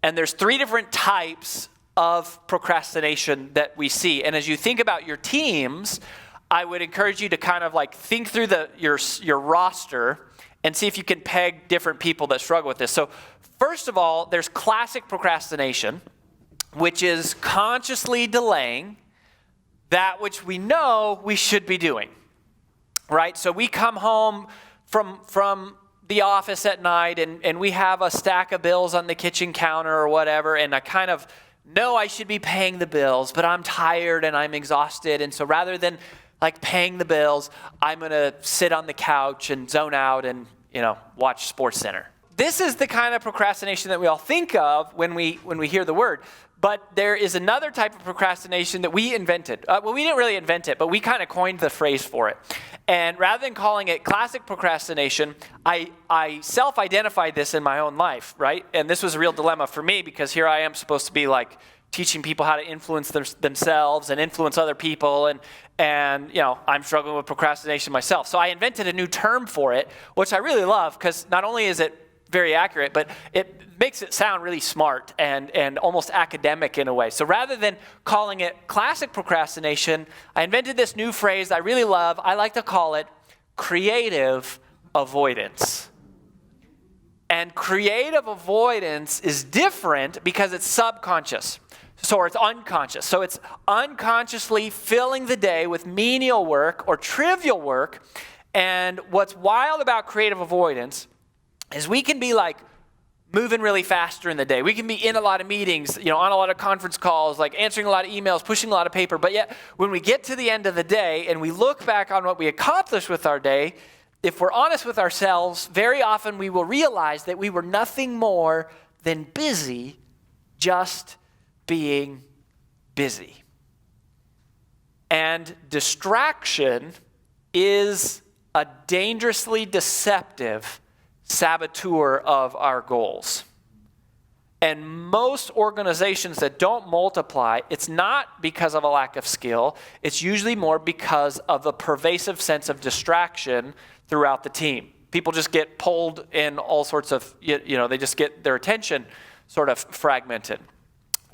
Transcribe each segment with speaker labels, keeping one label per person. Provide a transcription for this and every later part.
Speaker 1: And there's 3 different types of procrastination that we see. And as you think about your teams, I would encourage you to kind of like think through your roster and see if you can peg different people that struggle with this. So first of all, there's classic procrastination, which is consciously delaying that which we know we should be doing, right? So we come home from the office at night and we have a stack of bills on the kitchen counter or whatever, and I kind of know I should be paying the bills, but I'm tired and I'm exhausted, and so rather than like paying the bills, I'm gonna sit on the couch and zone out and watch SportsCenter. This is the kind of procrastination that we all think of when we hear the word. But there is another type of procrastination that we invented. Well, we didn't really invent it, but we kind of coined the phrase for it. And rather than calling it classic procrastination, I self-identified this in my own life, right? And this was a real dilemma for me because here I am supposed to be like teaching people how to influence themselves and influence other people. And I'm struggling with procrastination myself. So I invented a new term for it, which I really love because not only is it very accurate, but it makes it sound really smart and almost academic in a way. So rather than calling it classic procrastination, I invented this new phrase I really love. I like to call it creative avoidance. And creative avoidance is different because it's subconscious. So it's unconscious. So it's unconsciously filling the day with menial work or trivial work. And what's wild about creative avoidance is we can be like moving really fast during the day. We can be in a lot of meetings, on a lot of conference calls, like answering a lot of emails, pushing a lot of paper. But yet when we get to the end of the day and we look back on what we accomplished with our day, if we're honest with ourselves, very often we will realize that we were nothing more than busy, just being busy. And distraction is a dangerously deceptive saboteur of our goals. And most organizations that don't multiply, it's not because of a lack of skill. It's usually more because of a pervasive sense of distraction throughout the team. People just get pulled in all sorts of, they just get their attention sort of fragmented.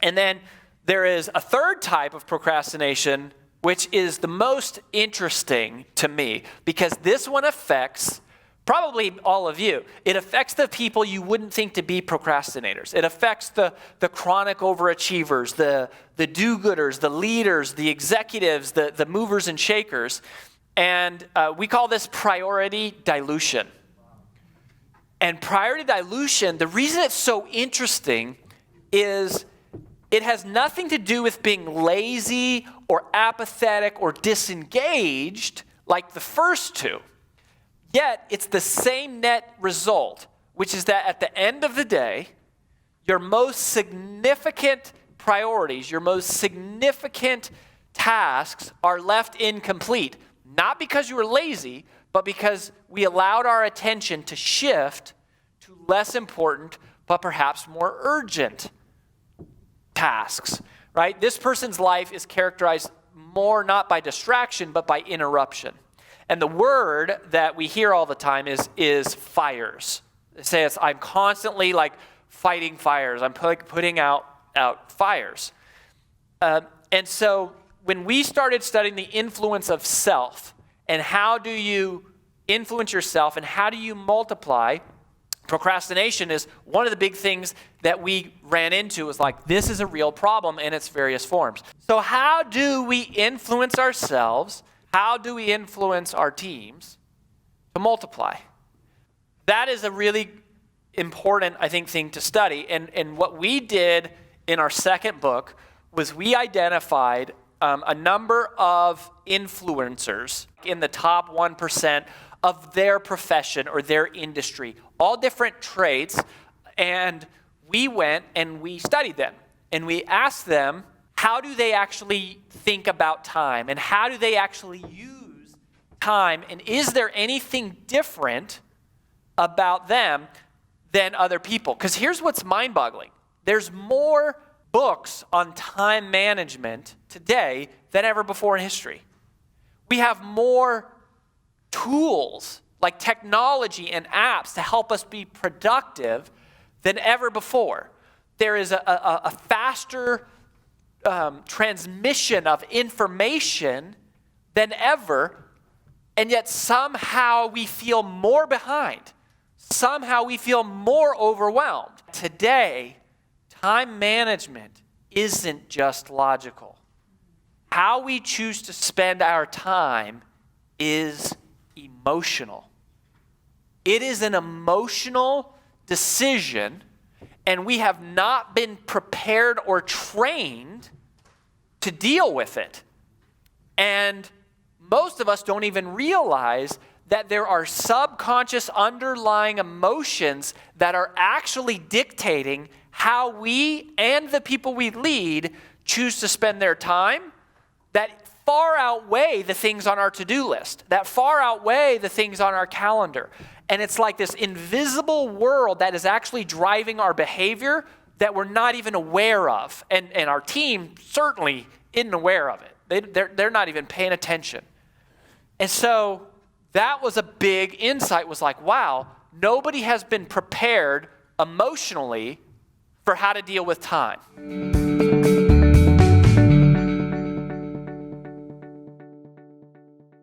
Speaker 1: And then there is a third type of procrastination, which is the most interesting to me because this one affects probably all of you. It affects the people you wouldn't think to be procrastinators. It affects the chronic overachievers, the do-gooders, the leaders, the executives, the movers and shakers. And we call this priority dilution. And priority dilution, the reason it's so interesting is it has nothing to do with being lazy or apathetic or disengaged like the first two. Yet, it's the same net result, which is that at the end of the day, your most significant priorities, your most significant tasks are left incomplete. Not because you were lazy, but because we allowed our attention to shift to less important, but perhaps more urgent tasks, right? This person's life is characterized more not by distraction, but by interruption. And the word that we hear all the time is fires. They say I'm constantly like fighting fires. I'm putting out fires. And so when we started studying the influence of self and how do you influence yourself and how do you multiply, procrastination is one of the big things that we ran into. Was like, this is a real problem in its various forms. So how do we influence ourselves? How do we influence our teams to multiply? That is a really important, I think, thing to study. And what we did in our second book was we identified a number of influencers in the top 1% of their profession or their industry, all different traits, and we went and we studied them. And we asked them, how do they actually think about time? And how do they actually use time? And is there anything different about them than other people? Because here's what's mind-boggling. There's more books on time management today than ever before in history. We have more tools like technology and apps to help us be productive than ever before. there is a faster transmission of information than ever, and yet somehow we feel more behind. Somehow we feel more overwhelmed. Today, time management isn't just logical. How we choose to spend our time is emotional. It is an emotional decision, and we have not been prepared or trained to deal with it. And most of us don't even realize that there are subconscious underlying emotions that are actually dictating how we and the people we lead choose to spend their time, that far outweigh the things on our to-do list, that far outweigh the things on our calendar. And it's like this invisible world that is actually driving our behavior that we're not even aware of. And our team certainly isn't aware of it. They're not even paying attention. And so that was a big insight, was like, wow, nobody has been prepared emotionally for how to deal with time.